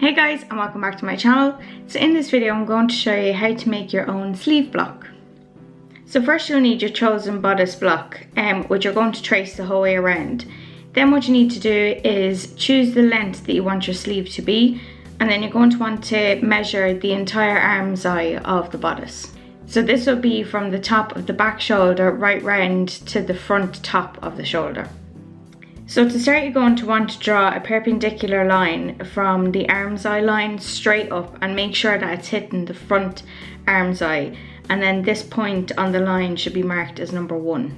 Hey guys, and welcome back to my channel. So in this video I'm going to show you how to make your own sleeve block. So first you'll need your chosen bodice block, which you're going to trace the whole way around. Then what you need to do is choose the length that you want your sleeve to be, and then you're going to want to measure the entire arm's eye of the bodice. So this will be from the top of the back shoulder right round to the front top of the shoulder. So to start, you're going to want to draw a perpendicular line from the arm's eye line straight up and make sure that it's hitting the front arm's eye, and then this point on the line should be marked as number 1.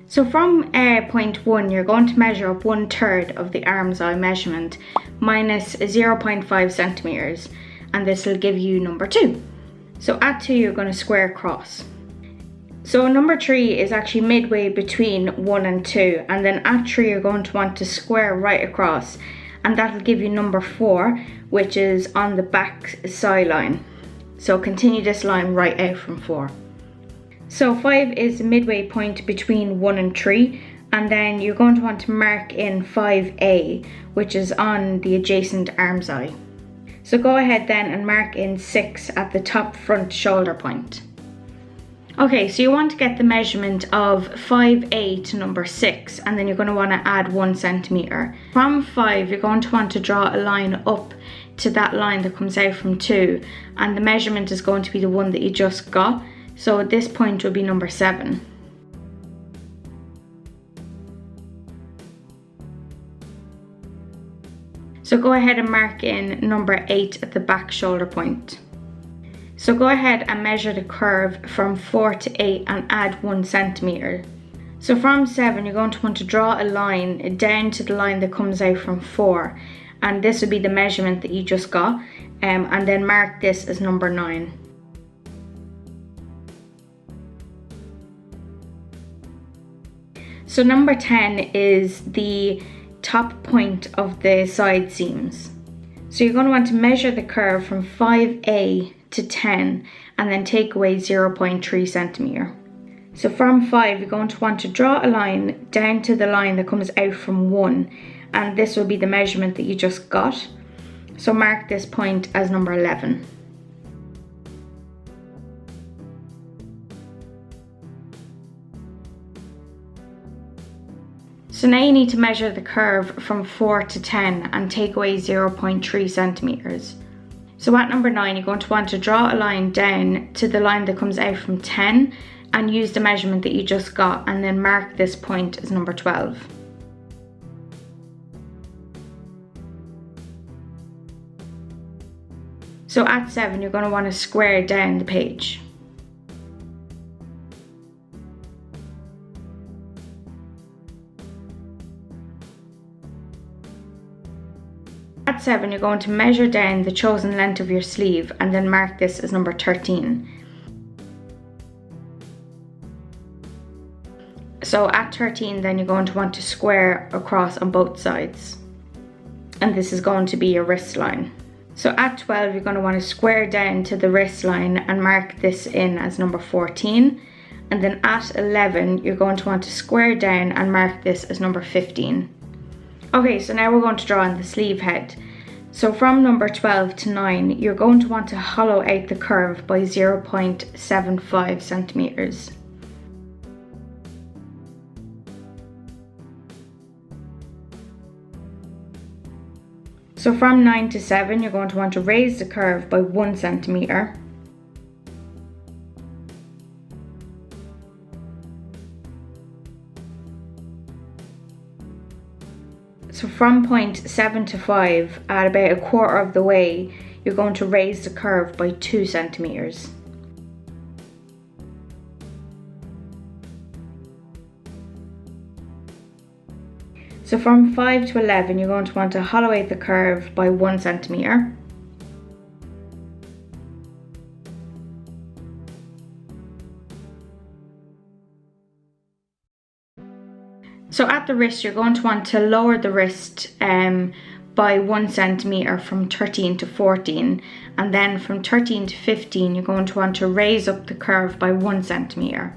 So from point 1 you're going to measure up 1/3 of the arm's eye measurement minus 0.5 centimeters, and this will give you number 2. So at 2 you're going to square across. So number 3 is actually midway between 1 and 2, and then at 3 you're going to want to square right across, and that'll give you number 4, which is on the back side line. So continue this line right out from 4. So 5 is the midway point between 1 and 3, and then you're going to want to mark in 5A, which is on the adjacent arm's eye. So go ahead then and mark in 6 at the top front shoulder point. Okay, so you want to get the measurement of 5A to number 6, and then you're going to want to add 1 centimeter. From 5 you're going to want to draw a line up to that line that comes out from 2, and the measurement is going to be the one that you just got. So at this point will be number 7. So go ahead and mark in number 8 at the back shoulder point. So go ahead and measure the curve from 4 to 8 and add 1 centimeter. So from 7 you're going to want to draw a line down to the line that comes out from 4, and this will be the measurement that you just got, and then mark this as number 9. So number 10 is the top point of the side seams. So you're going to want to measure the curve from 5A to 10 and then take away 0.3 centimeter. So from 5 you're going to want to draw a line down to the line that comes out from 1, and this will be the measurement that you just got. So mark this point as number 11. So now you need to measure the curve from 4 to 10 and take away 0.3 centimeters. So at number 9 you're going to want to draw a line down to the line that comes out from 10 and use the measurement that you just got, and then mark this point as number 12. So at 7 you're going to want to square down the page. At 7 you're going to measure down the chosen length of your sleeve and then mark this as number 13. So at 13 then you're going to want to square across on both sides, and this is going to be your wrist line. So at 12 you're going to want to square down to the wrist line and mark this in as number 14, and then at 11 you're going to want to square down and mark this as number 15. Okay, so now we're going to draw on the sleeve head. So from number 12 to 9, you're going to want to hollow out the curve by 0.75 centimeters. So from 9 to 7, you're going to want to raise the curve by 1 centimeter. So from point 7 to 5, at about a quarter of the way, you're going to raise the curve by 2 centimeters. So from 5 to 11, you're going to want to hollow out the curve by 1 centimeter. So at the wrist, you're going to want to lower the wrist by 1 centimeter from 13 to 14, and then from 13 to 15 you're going to want to raise up the curve by 1 centimeter.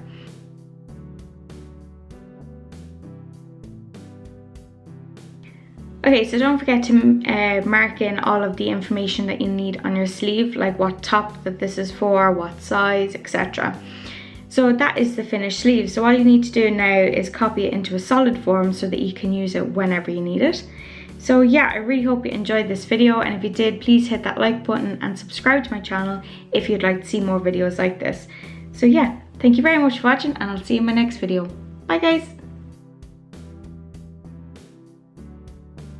Okay, so don't forget to mark in all of the information that you need on your sleeve, like what top that this is for, what size, etc. So that is the finished sleeve. So all you need to do now is copy it into a solid form so that you can use it whenever you need it. So yeah, I really hope you enjoyed this video, and if you did, please hit that like button and subscribe to my channel if you'd like to see more videos like this. So yeah, thank you very much for watching, and I'll see you in my next video. Bye guys!